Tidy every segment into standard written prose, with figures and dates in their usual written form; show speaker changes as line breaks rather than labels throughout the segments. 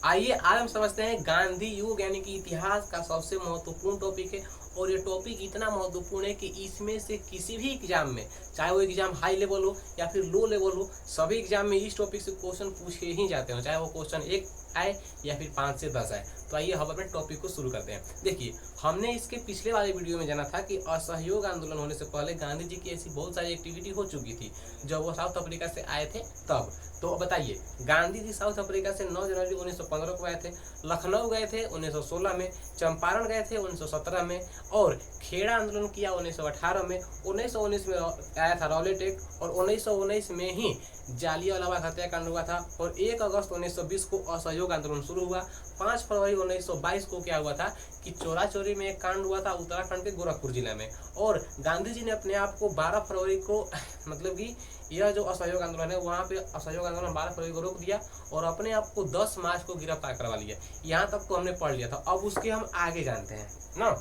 आइए आज हम समझते हैं गांधी युग यानी कि इतिहास का सबसे महत्वपूर्ण टॉपिक है। और ये टॉपिक इतना महत्वपूर्ण है कि इसमें से किसी भी एग्जाम में, चाहे वो एग्जाम हाई लेवल हो या फिर लो लेवल हो, सभी एग्जाम में इस टॉपिक से क्वेश्चन पूछे ही जाते हैं, चाहे वो क्वेश्चन 1 आए या फिर 5 से 10 आए। तो आइए हम अपने टॉपिक को शुरू करते हैं। देखिए, हमने इसके पिछले वाले वीडियो में जाना था कि असहयोग आंदोलन होने से पहले गांधी जी की ऐसी बहुत सारी एक्टिविटी हो चुकी थी जब वो साउथ अफ्रीका से आए थे तब। तो बताइए, गांधी जी साउथ अफ्रीका से 9 जनवरी 1915 को आए थे, लखनऊ गए थे 1916 में, चंपारण गए थे 1917 में, और खेड़ा आंदोलन किया 1918 में, 1919 में आया था रॉलेट एक्ट, और 1919 में ही जालियांवाला हत्याकांड हुआ था, और 1 अगस्त 1920 को असहयोग आंदोलन शुरू हुआ। 5 फरवरी 1922 को क्या हुआ था कि चोरा चोरी में एक कांड हुआ था उत्तराखंड के गोरखपुर जिला में, और गांधी जी ने अपने आप को 12 फरवरी को मतलब कि यह जो असहयोग आंदोलन है वहाँ पे असहयोग आंदोलन 12 फरवरी को रोक दिया और अपने आप को 10 मार्च को गिरफ्तार करवा लिया। यहाँ तक तो हमने पढ़ लिया था, अब उसके हम आगे जानते हैं ना।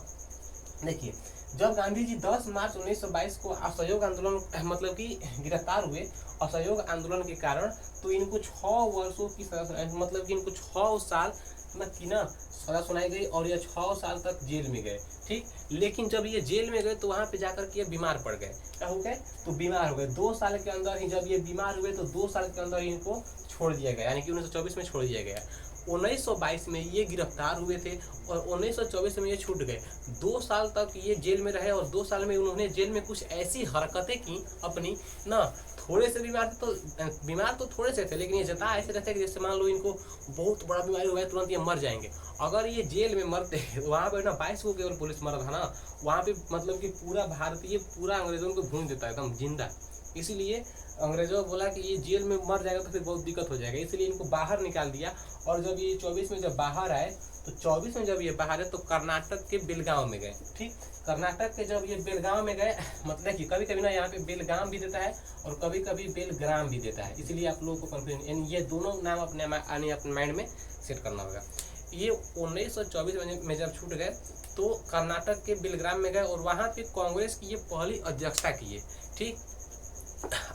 देखिए, जब गांधी जी 10 मार्च 1922 को असहयोग आंदोलन मतलब कि गिरफ्तार हुए असहयोग आंदोलन के कारण, तो इनको 6 वर्षों की सजा मतलब कि इनको 6 साल की ना सजा सुनाई गई और ये 6 साल तक जेल में गए। ठीक, लेकिन जब ये जेल में गए तो वहां पे जाकर के बीमार पड़ गए। क्या हो गए? तो बीमार हो गए। 2 साल के अंदर ही जब ये बीमार हुए तो 2 साल के अंदर इनको छोड़ दिया गया, यानी कि 1924 में छोड़ दिया गया। 1922 में ये गिरफ्तार हुए थे और 1924 में ये छूट गए। 2 साल तक ये जेल में रहे और 2 साल में उन्होंने जेल में कुछ ऐसी हरकतें की अपनी ना। थोड़े से बीमार तो थोड़े से थे, लेकिन ये जता ऐसे रहते कि जैसे मान लो इनको बहुत बड़ा बीमारी हुआ है, तुरंत ये मर जाएंगे। अगर ये जेल में मरते वहाँ पे ना 22 को केवल पुलिस मरा था ना, वहाँ पे मतलब कि पूरा भारतीय पूरा अंग्रेजों को भून देता है एकदम जिंदा। इसीलिए अंग्रेजों बोला कि ये जेल में मर जाएगा तो फिर बहुत दिक्कत हो जाएगा, इसलिए इनको बाहर निकाल दिया। और जब ये 24 में जब बाहर आए तो 24 में जब ये बाहर है तो कर्नाटक के बेलगांव में गए। ठीक, कर्नाटक के जब ये बेलगांव में गए, मतलब कि कभी कभी ना यहाँ पे बेलगाम भी देता है और कभी कभी बेलग्राम भी देता है, इसलिए आप लोगों को कंफ्यूजन, ये दोनों नाम अपने माइंड में सेट करना होगा। ये 1924 में जब छूट गए तो कर्नाटक के बेलग्राम में गए और वहाँ पे कांग्रेस की ये पहली अध्यक्षता की है। ठीक,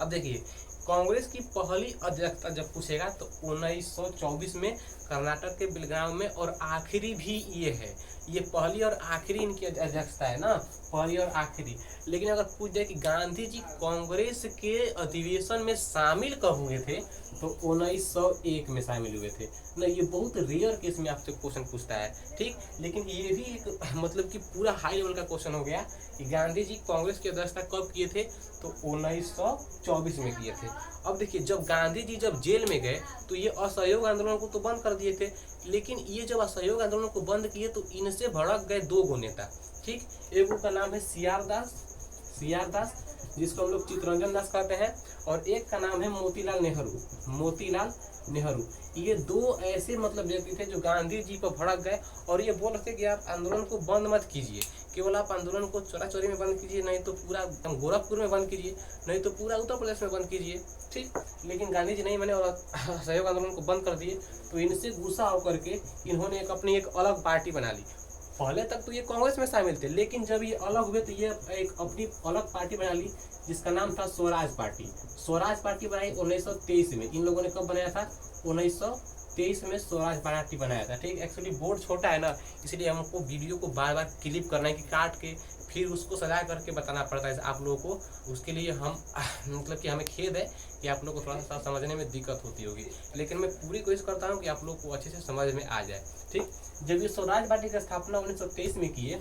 अब देखिए, कांग्रेस की पहली अध्यक्षता जब पूछेगा तो 1924 में कर्नाटक के बेलगांव में, और आखिरी भी ये है, ये पहली और आखिरी इनकी अध्यक्षता है ना, पहली और आखिरी। लेकिन अगर पूछ जाए कि गांधी जी कांग्रेस के अधिवेशन में शामिल कब हुए थे तो 1901 में शामिल हुए थे ना। ये बहुत रेयर केस में आपसे क्वेश्चन पूछता है। ठीक, लेकिन ये भी एक मतलब कि पूरा हाई लेवल का क्वेश्चन हो गया कि गांधी जी कांग्रेस की अध्यक्षता कब किए थे तो 1924 में किए थे। अब देखिए, जब गांधी जी जब जेल में गए तो ये असहयोग आंदोलन को तो बंद कर दिए थे, लेकिन ये जब असहयोग आंदोलन को बंद किए तो इनसे भड़क गए 2 गो नेता। ठीक, एक का नाम है सीआर दास जिसको हम लोग चित्तरंजन दास कहते हैं, और एक का नाम है मोतीलाल नेहरू। ये 2 ऐसे मतलब व्यक्ति थे जो गांधी जी पर भड़क गए और ये बोल रहे थे कि आप आंदोलन को बंद मत कीजिए, केवल आप आंदोलन को चोरा चोरी में बंद कीजिए, नहीं तो पूरा गोरखपुर में बंद कीजिए, नहीं तो पूरा उत्तर प्रदेश में बंद कीजिए। ठीक, लेकिन गांधी जी नहीं माने और सहयोग आंदोलन को बंद कर दिए। तो इनसे गुस्सा होकर के इन्होंने अपनी एक अलग पार्टी बना ली। पहले तक तो ये कांग्रेस में शामिल थे, लेकिन जब ये अलग हुए तो ये एक अपनी अलग पार्टी बना ली जिसका नाम था स्वराज पार्टी बनाई 1923 में। इन लोगों ने कब बनाया था? 1923 में स्वराज पार्टी बनाया था। ठीक, एक्चुअली बोर्ड छोटा है ना, इसलिए हमको वीडियो को बार बार क्लिप करना है कि काट के फिर उसको सजा करके बताना पड़ता है आप लोगों को। उसके लिए हम मतलब कि हमें खेद है कि आप लोगों को थोड़ा सा समझने में दिक्कत होती होगी, लेकिन मैं पूरी कोशिश करता हूँ कि आप लोग को अच्छे से समझ में आ जाए। ठीक, जब ये स्वराज पार्टी की स्थापना 1923 में किए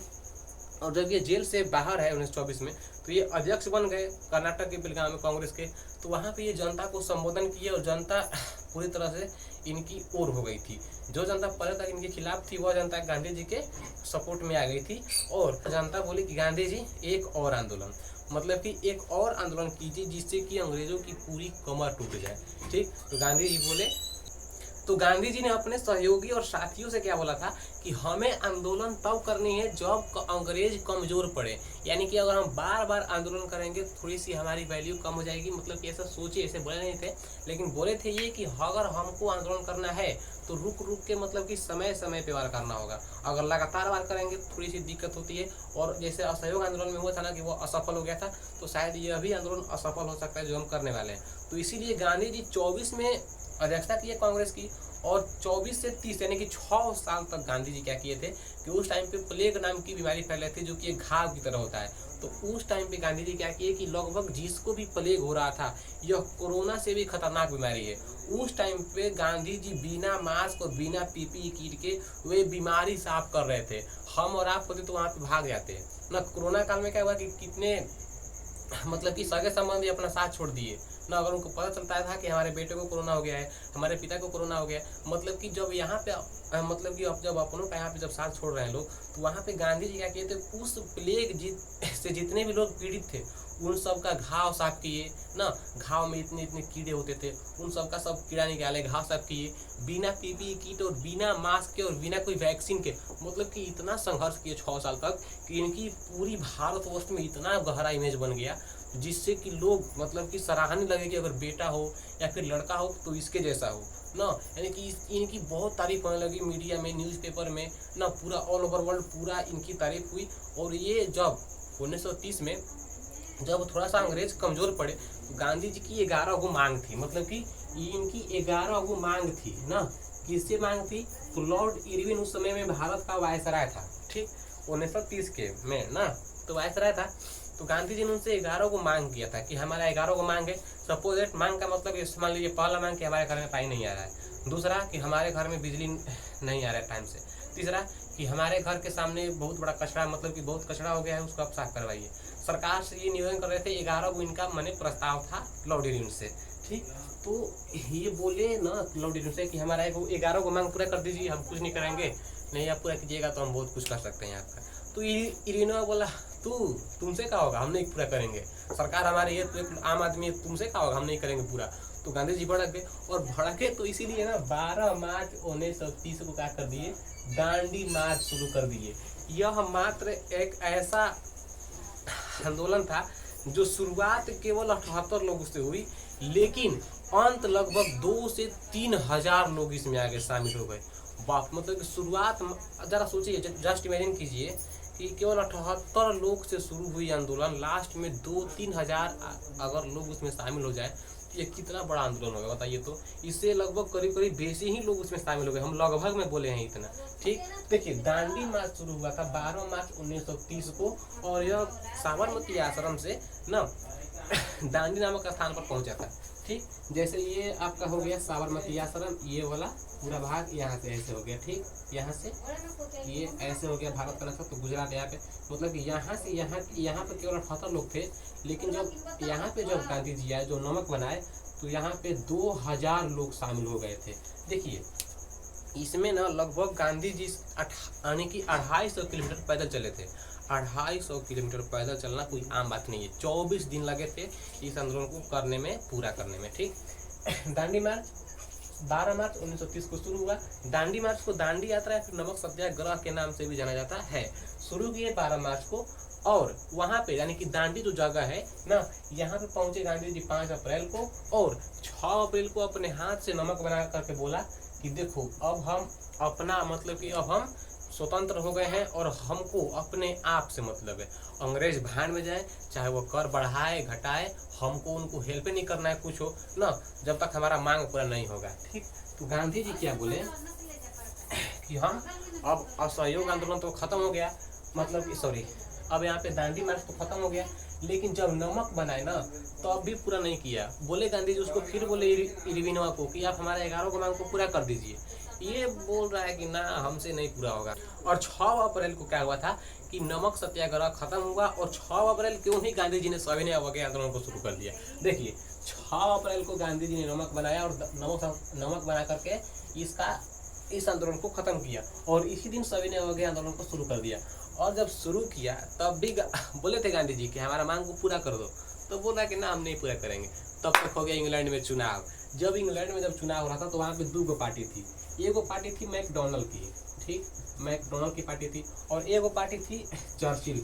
और जब ये जेल से बाहर है 1924 में, तो ये अध्यक्ष बन गए कर्नाटक के बेलगांव में कांग्रेस के। तो वहाँ पे ये जनता को संबोधन किए और जनता पूरी तरह से इनकी ओर हो गई थी। जो जनता पहले तक इनके खिलाफ थी वह जनता गांधी जी के सपोर्ट में आ गई थी, और जनता बोली कि गांधी जी एक और आंदोलन, मतलब कि एक और आंदोलन कीजिए जिससे कि अंग्रेजों की पूरी कमर टूट जाए। ठीक, तो गांधी जी बोले, तो गांधी जी ने अपने सहयोगी और साथियों से क्या बोला था कि हमें आंदोलन तब करनी है जब अंग्रेज कमजोर पड़े, यानी कि अगर हम बार बार आंदोलन करेंगे थोड़ी सी हमारी वैल्यू कम हो जाएगी। मतलब कि ऐसा सोचे, ऐसे बोले नहीं थे, लेकिन बोले थे ये कि अगर हमको आंदोलन करना है तो रुक रुक के मतलब कि समय समय पे वार करना होगा। अगर लगातार वार करेंगे तो थोड़ी सी दिक्कत होती है। और जैसे असहयोग आंदोलन में हुआ था ना कि वो असफल हो गया था, तो शायद यह भी आंदोलन असफल हो सकता है जो हम करने वाले हैं। तो इसीलिए गांधी जी 24 में अध्यक्षता की है कांग्रेस की। और 24 से 30 यानी कि 6 साल तक गांधी जी क्या किए थे कि उस टाइम पे प्लेग नाम की बीमारी फैलाई थी, जो कि एक घाव की तरह होता है। तो उस टाइम पे गांधी जी क्या किए कि लगभग जिसको भी प्लेग हो रहा था, यह कोरोना से भी खतरनाक बीमारी है, उस टाइम पे गांधी जी बिना मास्क और बिना पीपीई किट के वे बीमारी साफ कर रहे थे। हम और आप होते तो वहां पे भाग जाते ना। कोरोना काल में क्या हुआ कि कितने मतलब कि सगे संबंधी अपना साथ छोड़ दिए ना। अगर उनको पता चलता था कि हमारे बेटे को कोरोना हो गया है, हमारे पिता को कोरोना हो गया है, मतलब कि जब यहाँ पे मतलब कि अब जब अपनों का यहाँ पे जब साथ छोड़ रहे हैं लोग, तो वहाँ पे गांधी जी क्या किए थे, उस प्लेग से जितने भी लोग पीड़ित थे उन सब का घाव साफ किए ना। घाव में इतने इतने कीड़े होते थे, उन सब का सब कीड़ा निकाले, घाव साफ किए बिना पीपीई किट और बिना मास्क के और बिना कोई वैक्सीन के। मतलब कि इतना संघर्ष किए 6 साल तक कि इनकी पूरी भारतवर्ष में इतना गहरा इमेज बन गया, जिससे कि लोग मतलब कि सराहने लगे कि अगर बेटा हो या फिर लड़का हो तो इसके जैसा हो ना। यानी कि इनकी बहुत तारीफ होने लगी मीडिया में, न्यूज़पेपर में ना, पूरा ऑल ओवर वर्ल्ड पूरा इनकी तारीफ हुई। और ये जब 1930 में जब थोड़ा सा अंग्रेज कमजोर पड़े, गांधी जी की 11 गो मांग थी, मतलब कि इनकी 11 गो मांग थी ना। किससे मांग थी? तो लॉर्ड इरविन उस समय में भारत का वायसराय था, ठीक, 1930 के में ना, तो वायसराय था। तो गांधी जी ने उनसे 11 को मांग किया था कि हमारा 11 को मांग है। सपोज दैट मांग का मतलब ये मान लीजिए, पहला मांग कि हमारे घर में पानी नहीं आ रहा है, दूसरा कि हमारे घर में बिजली नहीं आ रहा है टाइम से, तीसरा कि हमारे घर के सामने बहुत बड़ा कचरा, मतलब कि बहुत कचरा हो गया है, उसको आप साफ करवाइए। सरकार से ये निवेदन कर रहे थे। 11 को इनका मने प्रस्ताव था लॉर्ड इरविन से, ठीक। तो ये बोले ना लॉर्ड इरविन से कि हमारा 11 को मांग पूरा कर दीजिए, हम कुछ नहीं करेंगे, नहीं आप पूरा कीजिएगा तो हम बहुत कुछ कर सकते हैं आपका। तो इरविन बोला तुमसे क्या होगा, हम नहीं पूरा करेंगे, सरकार हमारी है, तो एक आम आदमी है, तुमसे क्या होगा, हम नहीं करेंगे पूरा। तो गांधी जी भड़क गए, और भड़के तो इसीलिए ना 12 मार्च 1930 को क्या कर दिए, दांडी मार्च शुरू कर दिए। यह मात्र एक ऐसा आंदोलन था जो शुरुआत केवल 78 लोगों से हुई, लेकिन अंत लगभग 2 से 3 हजार लोग इसमें आगे शामिल हो गए। बाप, मतलब कि शुरुआत जरा सोचिए, जस्ट इमेजिन कीजिए कि केवल 78 लोग से शुरू हुई आंदोलन, लास्ट में 2-3 हजार अगर लोग उसमें शामिल हो जाए तो ये कितना बड़ा आंदोलन होगा बताइए। तो इससे लगभग करीब करीब बेसी ही लोग उसमें शामिल हो गए, हम लगभग में बोले हैं इतना, ठीक। देखिए, दांडी मार्च शुरू हुआ था 12 मार्च 1930 को, और यह साबरमती आश्रम से ना दांडी नामक स्थान पर पहुंचा था, ठीक। जैसे ये आपका हो गया साबरमती आश्रम, ये वाला पूरा भाग यहाँ से ऐसे हो गया, ठीक, यहाँ से ये ऐसे हो गया भारत का नक्शा। तो गुजरात यहाँ पे, मतलब कि यहाँ से यहाँ पे केवल 78 लोग थे, लेकिन जब यहाँ पे जब गांधी जी आए, जो नमक बनाए, तो यहाँ पे 2000 लोग शामिल हो गए थे। देखिए, इसमें ना लगभग गांधी जी यानी कि 250 किलोमीटर पैदल चले थे। 250 किलोमीटर पैदल चलना कोई आम बात नहीं है। 24 दिन लगे थे इस आंदोलन को करने में, पूरा करने में, ठीक। दांडी मार्च 12 मार्च 1930 को शुरू हुआ। दांडी मार्च को दांडी यात्रा या फिर नमक सत्याग्रह के नाम से भी जाना जाता है। शुरू किए 12 मार्च को, और वहां पे यानी कि दांडी जो जगह है ना, यहाँ पे पहुंचे गांधी जी 5 अप्रैल को, और 6 अप्रैल को अपने हाथ से नमक बना करके बोला कि देखो अब हम अपना, मतलब कि अब हम स्वतंत्र हो गए हैं और हमको अपने आप से मतलब है। अंग्रेज भान में जाए, चाहे वो कर बढ़ाए घटाए, हमको उनको हेल्प नहीं करना है कुछ हो ना, जब तक हमारा मांग पूरा नहीं होगा, ठीक। तो गांधी जी क्या बोले कि हम अब असहयोग आंदोलन तो खत्म हो गया, मतलब कि सॉरी, अब यहाँ पे दांडी मार्च तो खत्म हो गया, लेकिन जब नमक बनाए ना तो अब भी पूरा नहीं किया। बोले गांधी जी उसको, फिर बोले इरविनवा को कि आप हमारा 11 को मांग को पूरा कर दीजिए। ये बोल रहा है कि ना, हमसे नहीं पूरा होगा। और 6 अप्रैल को क्या हुआ था कि नमक सत्याग्रह खत्म हुआ, और 6 अप्रैल क्यों ही गांधी जी ने सविनय अवज्ञा आंदोलन को शुरू कर दिया। देखिए, 6 अप्रैल को गांधी जी ने नमक बनाया, और नमक बना करके इस आंदोलन को खत्म किया, और इसी दिन सविनय अवज्ञा आंदोलन को शुरू कर दिया। और जब शुरू किया तब भी बोले थे गांधी जी कि हमारा मांग को पूरा कर दो, तो बोला कि ना, हम नहीं पूरा करेंगे। तब तक हो गया इंग्लैंड में चुनाव। जब इंग्लैंड में जब चुनाव हो रहा था तो वहाँ पे 2 पार्टी थी। एक पार्टी थी मैकडोनल्ड की, ठीक, मैकडोनल्ड की पार्टी थी, और एक पार्टी थी चर्चिल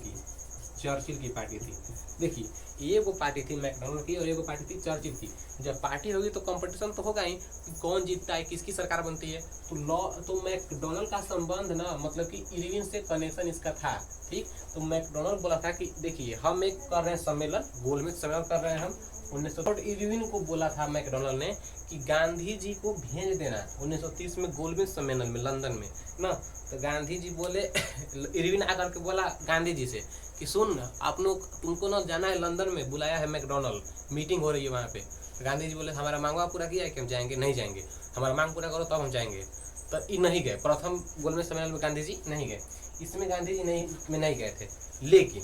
की पार्टी थी। देखिए, एक पार्टी थी मैकडोनल्ड की और एक पार्टी थी चर्चिल की। जब पार्टी होगी तो कंपटीशन तो होगा ही, कौन जीतता है, किसकी सरकार बनती है। तो मैकडोनल्ड का संबंध ना, मतलब कि इरविन से कनेक्शन इसका था, ठीक। तो मैकडोनल्ड बोला था कि देखिए, हम एक कर रहे हैं सम्मेलन, गोलमेज सम्मेलन कर रहे हैं हम, इरविन को बोला था मैकडोनल्ड ने कि गांधी जी को भेज देना 1930 में गोलमेज सम्मेलन में लंदन में ना। तो गांधी जी बोले इरविन आकर के बोला गांधी जी से कि सुन आप लोग तुमको ना जाना है लंदन में, बुलाया है मैकडोनल्ड, मीटिंग हो रही है वहाँ पे। तो गांधी जी बोले हमारा मांगवा पूरा किया है कि हम जाएंगे? नहीं जाएंगे, हमारा मांग पूरा करो तब हम जाएंगे। तो ये नहीं गए, प्रथम गोलमेज सम्मेलन में गांधी जी नहीं गए, इसमें गांधी जी नहीं गए थे। लेकिन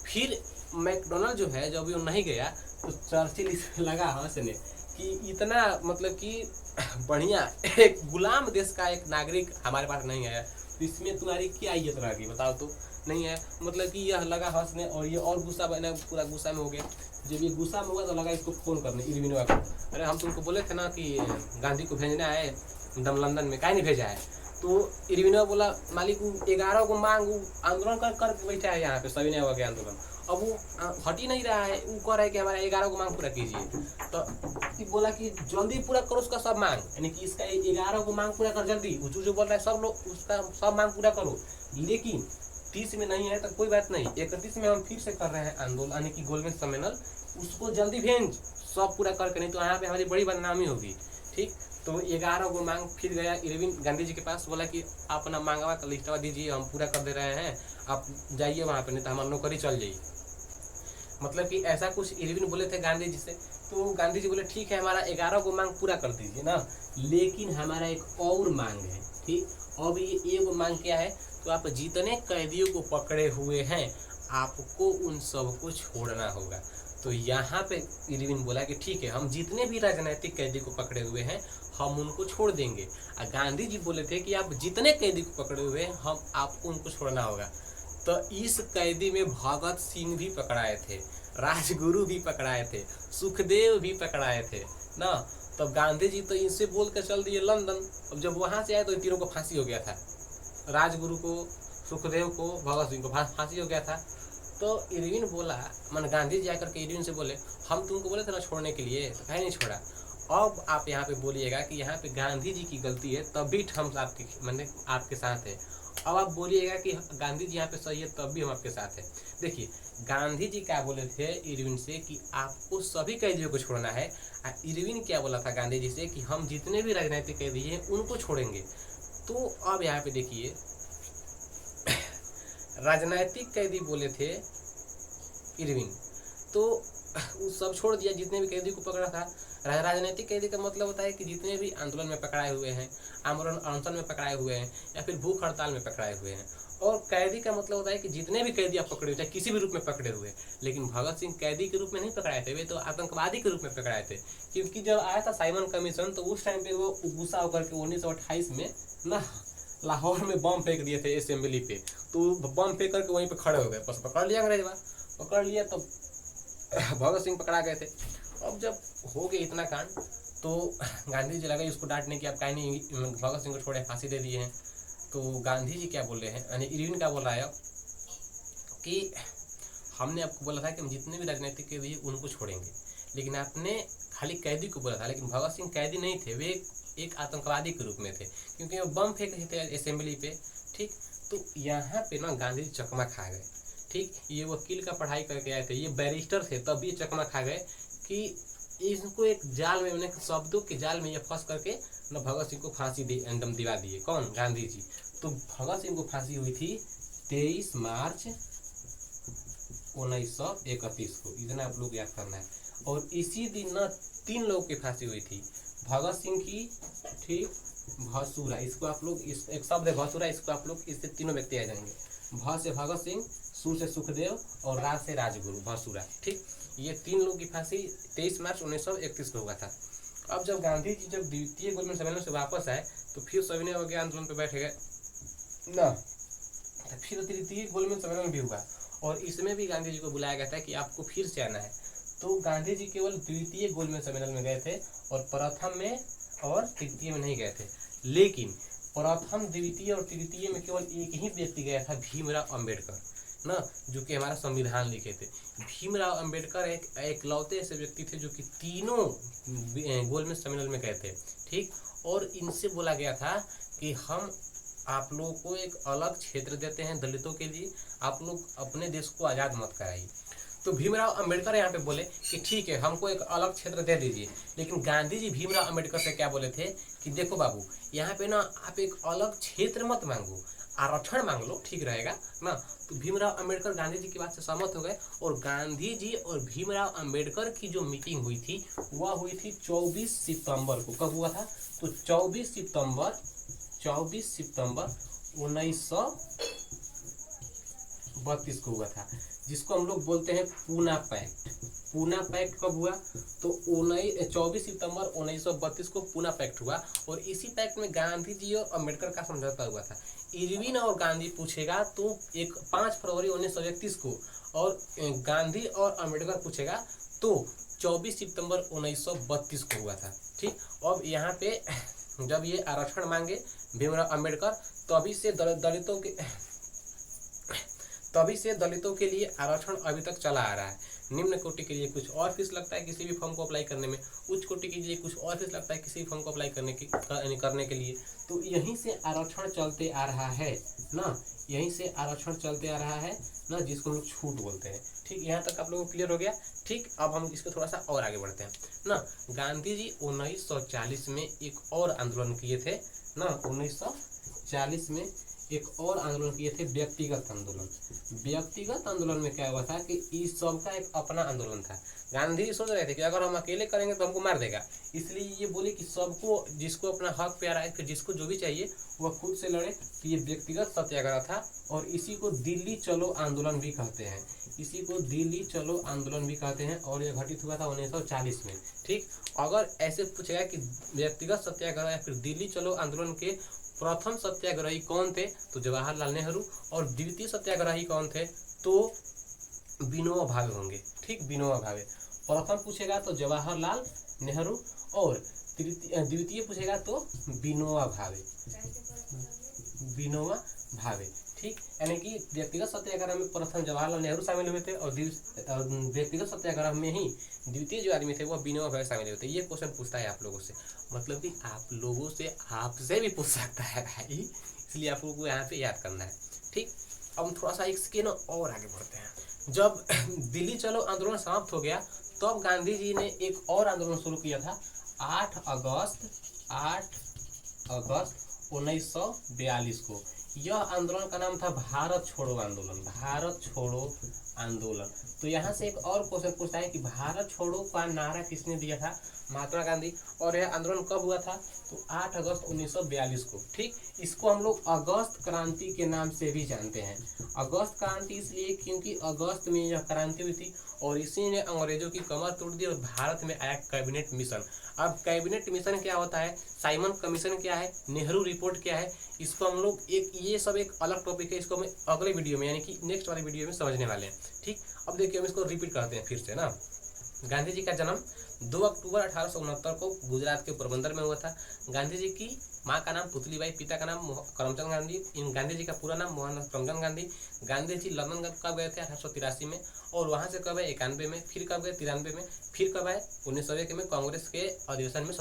फिर मैकडोनल्ड जो है जब वो नहीं गया तो चर्चिल इसमें लगा हंसने कि इतना मतलब कि बढ़िया एक गुलाम देश का एक नागरिक हमारे पास नहीं आया तो इसमें तुम्हारी क्या इज्जत रहेगी बताओ तो। नहीं है मतलब कि यह लगा हंसने और ये और गुस्सा बना, पूरा गुस्सा में हो गया। जब ये गुस्सा में हुआ तो लगा इसको फोन करने इरविन को, अरे हम तुमको बोले थे ना कि गांधी को भेजना है दम लंदन में, काहे नहीं भेजा है? तो इरविन बोला मालिक 11 को मांग आंदोलन कर बैठा है यहाँ पे, सभी ने हो गया आंदोलन, अब वो हट ही नहीं रहा है, वो कह रहा है कि हमारा 11 को मांग पूरा कीजिए। तो बोला कि जल्दी पूरा करो उसका सब मांग, यानी कि इसका 11 को मांग पूरा कर जल्दी, जो बोल रहा है सब लोग उसका सब मांग पूरा करो। लेकिन 30 में नहीं है तो कोई बात नहीं, 31 में हम फिर से कर रहे हैं आंदोलन, यानी कि गोलमेज सम्मेलन, उसको जल्दी भेज सब पूरा करके, नहीं तो यहाँ पे हमारी बड़ी बदनामी होगी। ठीक, तो 11 को मांग फिर गया इरविन गांधी जी के पास, बोला कि आप अपना मांगवा का लिस्टवा दीजिए, हम पूरा कर दे रहे हैं, आप जाइए वहाँ पे, नहीं तो हमारी नौकरी चल जाइए। मतलब कि ऐसा कुछ इरविन बोले थे गांधी जी से। तो गांधी जी बोले ठीक है हमारा 11 को मांग पूरा कर दीजिए ना, लेकिन हमारा एक और मांग है। ठीक, अब ये एक मांग क्या है? तो आप जितने कैदियों को पकड़े हुए हैं आपको उन सबको छोड़ना होगा। तो यहाँ पे इरविन बोला कि ठीक है हम जितने भी राजनीतिक कैदी को पकड़े हुए हैं हम उनको छोड़ देंगे। और गांधी जी बोले थे कि आप जितने कैदी को पकड़े हुए हैं हम आपको उनको छोड़ना होगा। तो इस कैदी में भगत सिंह भी पकड़ाए थे, राजगुरु भी पकड़ाए थे, सुखदेव भी पकड़ाए थे ना। तो गांधी जी तो इनसे बोल कर चल दिए लंदन। अब जब वहां से आए तो तीनों को फांसी हो गया था, राजगुरु को, सुखदेव को, भगत सिंह को फांसी हो गया था। तो इरविन बोला, मन गांधी जी आकर के इरविन से बोले हम तुमको बोले थे ना छोड़ने के लिए, तो कहीं नहीं छोड़ा। अब आप यहाँ पे बोलिएगा कि यहाँ पे गांधी जी की गलती है तभी हम आपके मैंने आपके साथ है। अब आप बोलिएगा कि गांधी जी यहाँ पे सही है तब भी हम आपके साथ है। देखिए गांधी जी क्या बोले थे इरविन से कि आपको सभी कैदियों को छोड़ना है, और इरविन क्या बोला था गांधी जी से कि हम जितने भी राजनीतिक कैदी हैं उनको छोड़ेंगे। तो अब यहाँ पे देखिए राजनीतिक कैदी बोले थे इरविन, तो सब छोड़ दिया, जितने भी कैदी को पकड़ा था। राजनीतिक कैदी का मतलब होता है कि जितने भी आंदोलन में पकड़ाए हुए हैं, आमरण अनशन में पकड़ाए हुए हैं, या फिर भूख हड़ताल में पकड़ाए हुए हैं। और कैदी का मतलब होता है कि जितने भी कैदी आप पकड़े हुए, चाहे किसी भी रूप में पकड़े हुए। लेकिन भगत सिंह कैदी के रूप में नहीं पकड़ाए थे, वे तो आतंकवादी के रूप में पकड़ाए थे। क्योंकि जब आया था साइमन कमीशन तो उस टाइम पे वो गुस्सा होकर के 1928 में ना लाहौर में बम फेंक दिए थे असेंबली पे। तो बम फेंक करके वहीं पे खड़े हो गए, बस पकड़ लिया अंग्रेजवा, पकड़ लिया तो भगत सिंह पकड़ा गए थे। अब जब हो गया इतना कांड तो गांधी जी लगा इसको डांटने की, आप कहीं नहीं भगत सिंह को छोड़े, फांसी दे दिए हैं। तो गांधी जी क्या बोल रहे हैं, यानी इरविन क्या बोल रहा है कि हमने आपको बोला था कि हम जितने भी राजनीतिक कैदी हैं उनको छोड़ेंगे, लेकिन आपने खाली कैदी को बोला था। लेकिन भगत सिंह कैदी नहीं थे, वे एक आतंकवादी के रूप में थे, क्योंकि वो बम फेंक रहे थे असेंबली पे। ठीक, तो यहाँ पे ना गांधी जी चकमा खा गए। ठीक, ये वकील का पढ़ाई करके आए थे, ये बैरिस्टर थे, तब ये चकमा खा गए कि इसको एक जाल में, मैंने शब्दों के जाल में ये फंस करके न भगत सिंह को फांसी दम दिला दिए। कौन? गांधी जी। तो भगत सिंह को फांसी हुई थी 23 मार्च 1931 को, इतना आप लोग याद करना है। और इसी दिन न 3 लोगों की फांसी हुई थी, भगत सिंह की, ठीक, भसूरा, इसको आप लोग एक शब्द है भसूरा, इसको आप लोग इससे तीनों व्यक्ति आ जाएंगे। भ से भगत सिंह, सु से सुखदेव और राज से राजगुरु, भसूरा। ठीक, ये 3 लोगों की फांसी 23 मार्च 1931 को हुआ था। अब जब गांधी जी जब द्वितीय गोलमेज सम्मेलन से वापस आए तो फिर सविनय अवज्ञा आंदोलन पे बैठ गए ना। तो फिर तृतीय गोलमेज सम्मेलन भी हुआ और इसमें भी गांधी जी को बुलाया गया था कि आपको फिर से आना है। तो गांधी जी केवल द्वितीय गोलमेज सम्मेलन में गए थे और प्रथम में और तृतीय में नहीं गए थे। लेकिन प्रथम, द्वितीय और तृतीय में केवल एक ही व्यक्ति गया था, भीमराव अंबेडकर ना, जो कि हमारा संविधान लिखे थे। भीमराव अंबेडकर एक एकलौते ऐसे व्यक्ति थे जो कि तीनों गोलमेज सम्मेलन में गए थे। ठीक, और इनसे बोला गया था कि हम आप लोगों को एक अलग क्षेत्र देते हैं दलितों के लिए, आप लोग अपने देश को आज़ाद मत कराइए। तो भीमराव अंबेडकर यहाँ पे बोले कि ठीक है, हमको एक अलग क्षेत्र दे दीजिए। लेकिन गांधी जी भीमराव अंबेडकर से क्या बोले थे कि देखो बाबू, यहाँ पे ना आप एक अलग क्षेत्र मत मांगो, आरक्षण मांग लो, ठीक रहेगा ना। तो भीमराव अंबेडकर गांधी जी की बात से सहमत हो गए और गांधी जी और भीमराव अंबेडकर की जो मीटिंग हुई थी वह हुई थी 24 सितंबर को। कब हुआ था? तो 24 सितंबर 1932 को हुआ था, जिसको हम लोग बोलते हैं पूना पैक्ट। पूना पैक्ट कब हुआ? तो 24 सितंबर 1932 को पूना पैक्ट हुआ और इसी पैक्ट में गांधी जी और अंबेडकर का समझौता हुआ था। इरविन और गांधी पूछेगा तो एक 5 फरवरी 1931 को, और गांधी और अंबेडकर पूछेगा तो 24 सितंबर 1932 को हुआ था। ठीक, अब यहाँ पे जब ये आरक्षण मांगे भीमराव अंबेडकर, तभी से दलितों के लिए आरक्षण अभी तक चला आ रहा है। निम्न कोटि के लिए कुछ और फीस लगता है किसी भी फॉर्म को अप्लाई करने में, उच्च कोटि के लिए कुछ और फीस लगता है किसी भी फॉर्म को अप्लाई करने के लिए। तो यहीं से आरक्षण चलते आ रहा है ना, यहीं से आरक्षण चलते आ रहा है ना, जिसको हम लोग छूट बोलते हैं। ठीक, यहाँ तक आप लोगों को क्लियर हो गया। ठीक, अब हम इसको थोड़ा सा और आगे बढ़ते हैं ना। गांधी जी 1940 में एक और आंदोलन किए थे ना, 1940 में एक और आंदोलन किए थे, व्यक्तिगत आंदोलन। व्यक्तिगत आंदोलन में क्या हुआ था कि इस सब का एक अपना आंदोलन था। गांधी जी सोच रहे थे कि अगर हम अकेले करेंगे तो हमको मार देगा, इसलिए ये बोले कि सबको, जिसको अपना हक प्यारा है, फिर जिसको जो भी चाहिए वह खुद से लड़े। तो ये व्यक्तिगत सत्याग्रह था और इसी को दिल्ली चलो आंदोलन भी कहते हैं, इसी को दिल्ली चलो आंदोलन भी कहते हैं। और यह घटित हुआ था 1940 में। ठीक, अगर ऐसे पूछेगा कि व्यक्तिगत सत्याग्रह या फिर दिल्ली चलो आंदोलन के प्रथम सत्याग्रही कौन थे, तो जवाहरलाल नेहरू, और द्वितीय सत्याग्रही कौन थे, तो विनोबा भावे होंगे। ठीक, विनोबा भावे। प्रथम पूछेगा तो जवाहरलाल नेहरू और द्वितीय पूछेगा तो विनोबा भावे, विनोबा भावे। ठीक, यानी कि व्यक्तिगत सत्याग्रह में प्रथम जवाहरलाल नेहरू शामिल हुए थे और व्यक्तिगत सत्याग्रह में ही द्वितीय जो आदमी थे वो विनोबा भावे शामिल हुए थे। ये क्वेश्चन पूछता है आप लोगों से, मतलब कि आप लोगों से, आपसे भी पूछ सकता है भाई, इसलिए आप लोगों को यहाँ पे याद करना है। ठीक, अब हम थोड़ा सा इसके ना और आगे बढ़ते हैं। जब दिल्ली चलो आंदोलन समाप्त हो गया तब गांधी जी ने एक और आंदोलन शुरू किया था 8 अगस्त 1942 को। यह आंदोलन का नाम था भारत छोड़ो आंदोलन, भारत छोड़ो आंदोलन। तो यहाँ से एक और क्वेश्चन पूछता है कि भारत छोड़ो का नारा किसने दिया था? महात्मा गांधी। और यह आंदोलन कब हुआ था? तो 8 अगस्त 1942 को। ठीक, इसको हम लोग अगस्त क्रांति के नाम से भी जानते हैं। अगस्त क्रांति इसलिए क्योंकि अगस्त में यह क्रांति हुई थी और इसी ने अंग्रेजों की कमर तोड़ दी और भारत में आया कैबिनेट मिशन। अब कैबिनेट मिशन क्या होता है, साइमन कमीशन क्या है, नेहरू रिपोर्ट क्या है, इसको हम लोग ये सब एक अलग टॉपिक है, इसको हम अगले वीडियो में यानी कि नेक्स्ट वाले वीडियो में समझने वाले हैं। ठीक, अब देखिए हम इसको रिपीट करते हैं फिर से ना। गांधी जी का जन्म 2 अक्टूबर 1869 को गुजरात के पोरबंदर में हुआ था। गांधी जी की माँ का नाम पुतलीबाई, पिता का नाम करमचंद गांधी। इन गांधी जी का पूरा नाम मोहनदास करमचंद गांधी। गांधी जी लंदन कब गए थे? 1883 में। और वहाँ से कब है? 91 में। फिर कब गए? 93 में। फिर कब आए? 1901 में कांग्रेस के अधिवेशन में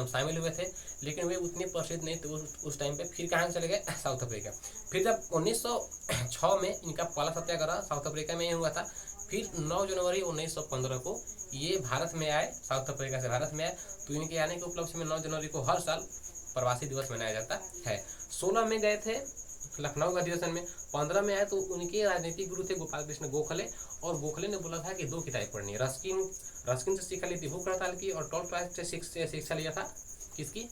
शामिल हुए थे, लेकिन वे उतने प्रसिद्ध नहीं थे उस टाइम पे। फिर कहाँ चले गए? South Africa. फिर जब 1906 में इनका पहला सत्याग्रह साउथ अफ्रीका में ही हुआ था। फिर 9 जनवरी 1915 को ये भारत में आए, साउथ अफ्रीका से भारत में आए। तो इनके आने के उपलक्ष्य में 9 जनवरी को हर साल प्रवासी दिवस मनाया जाता है। 16 में गए थे लखनऊ अधिवेशन में। 15 में आए तो उनके राजनीतिक गुरु थे गोपाल कृष्ण गोखले, और गोखले ने बोला था कि 2 किताबें पढ़नी है। रस्किन से शिक्षा ली थी भूख हड़ताल की, और टॉल क्लास से शिक्षा लिया था किसकी?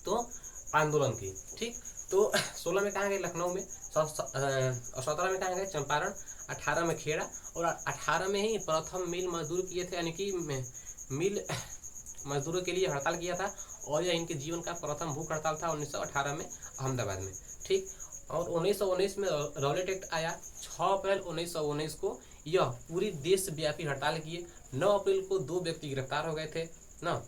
तो आंदोलन की। ठीक, तो 16 में कहाँ गए? लखनऊ में। 17 में कहाँ गए? चंपारण। 18 में खेड़ा, और 18 में ही प्रथम मिल मजदूर किए थे, यानी कि मिल मजदूरों के लिए हड़ताल किया था। और यह इनके जीवन का प्रथम भूख हड़ताल था 1918 में अहमदाबाद में। ठीक, और 1919 में रॉलेट एक्ट आया। 6 अप्रैल 1919 को यह पूरी देशव्यापी हड़ताल किए। 9 अप्रैल को 2 व्यक्ति गिरफ्तार हो गए थे ना,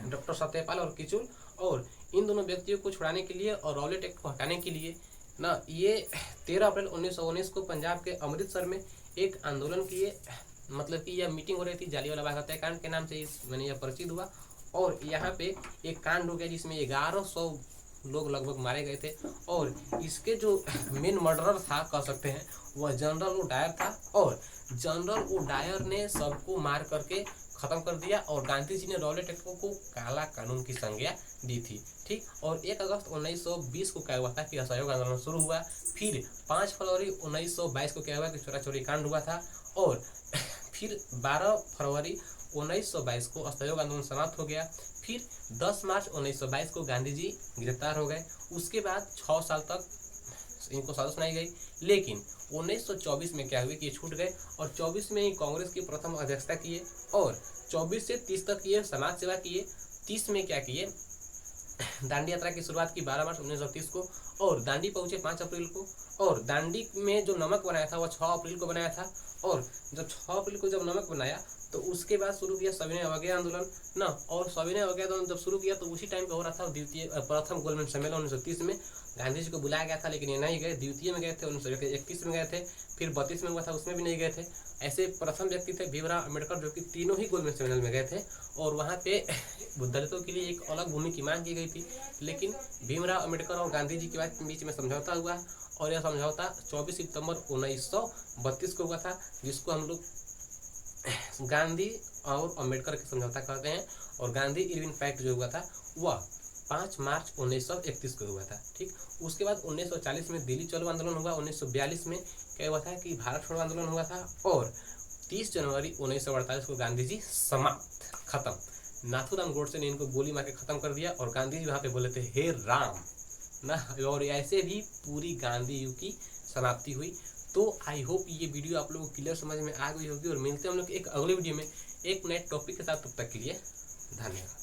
डॉक्टर सत्यपाल और किचुल। और इन दोनों व्यक्तियों को छुड़ाने के लिए और रॉलेट एक्ट को हटाने के लिए ना, ये 13 अप्रैल 1919 को पंजाब के अमृतसर में एक आंदोलन किए। मतलब कि यह मीटिंग हो रही थी, जालियांवाला बाग हत्याकांड के नाम से मैंने यह परिचित हुआ। और यहाँ पे एक कांड हो गया जिसमें 1100 लोग लगभग मारे गए थे। और इसके जो मेन मर्डरर था कह सकते हैं वह जनरल ओ डायर था, और जनरल ओ डायर ने सबको मार करके खत्म कर दिया, और गांधी जी ने रॉलेट एक्ट को काला कानून की संज्ञा दी थी। ठीक, और 1 अगस्त 1920 को क्या हुआ था कि असहयोग आंदोलन शुरू हुआ। फिर 5 फरवरी 1922 को क्या हुआ कि चोरा चोरी कांड हुआ था, और फिर 12 फरवरी 1922 को असहयोग आंदोलन समाप्त हो गया। फिर 10 मार्च 1922 को गांधी जी गिरफ्तार हो गए। उसके बाद 6 साल तक इनको सजा सुनाई गई, लेकिन 1924 में क्या हुआ कि ये छूट गए, और 24 में ही कांग्रेस की प्रथम अध्यक्षता किए, और 24 से 30 तक ये समाज सेवा किए। 30 में क्या किए, दांडी यात्रा की शुरुआत की 12 मार्च 1930 को, और दांडी पहुंचे 5 अप्रैल को, और दांडी में जो नमक बनाया था वह 6 अप्रैल को बनाया था, और जब 6 अप्रैल को जब नमक बनाया तो उसके बाद शुरू किया सविनय अवज्ञा आंदोलन ना, और सविनय अवज्ञा आंदोलन जब शुरू किया तो उसी टाइम पे हो रहा था प्रथम गोलमेज सम्मेलन 1930 में। गांधी जी को बुलाया गया था लेकिन ये नहीं गए। द्वितीय में गए थे 1931 में गए थे, फिर 32 में हुआ था उसमें भी नहीं गए थे। ऐसे प्रथम व्यक्ति थे भीमराव अम्बेडकर, जो कि तीनों ही गोलमेज सम्मेलन में गए थे, और वहाँ पे दलितों के लिए एक अलग भूमि की मांग की गई थी। लेकिन भीमराव अम्बेडकर और गांधी जी के बीच में समझौता हुआ, और यह समझौता 24 सितंबर 1932 को हुआ था, जिसको हम लोग गांधी और अम्बेडकर के समझौता कहते हैं। और गांधी इरविन पैक्ट जो हुआ था वह 5 मार्च 1931 को हुआ था। ठीक, उसके बाद 1940 में दिल्ली चलो आंदोलन हुआ। 1942 में क्या हुआ था कि भारत छोड़ो आंदोलन हुआ था, और 30 जनवरी 1948 को गांधी जी समाप्त खत्म। नाथूराम गोडसे ने इनको गोली मार के खत्म कर दिया, और गांधी जी वहाँ पे बोले थे हे राम ना, और ऐसे भी पूरी गांधी युग की समाप्ति हुई। तो आई होप ये वीडियो आप लोगों को क्लियर समझ में आ गई होगी, और मिलते हैं हम लोग एक अगले वीडियो में एक नए टॉपिक के साथ। तब तक के लिए धन्यवाद।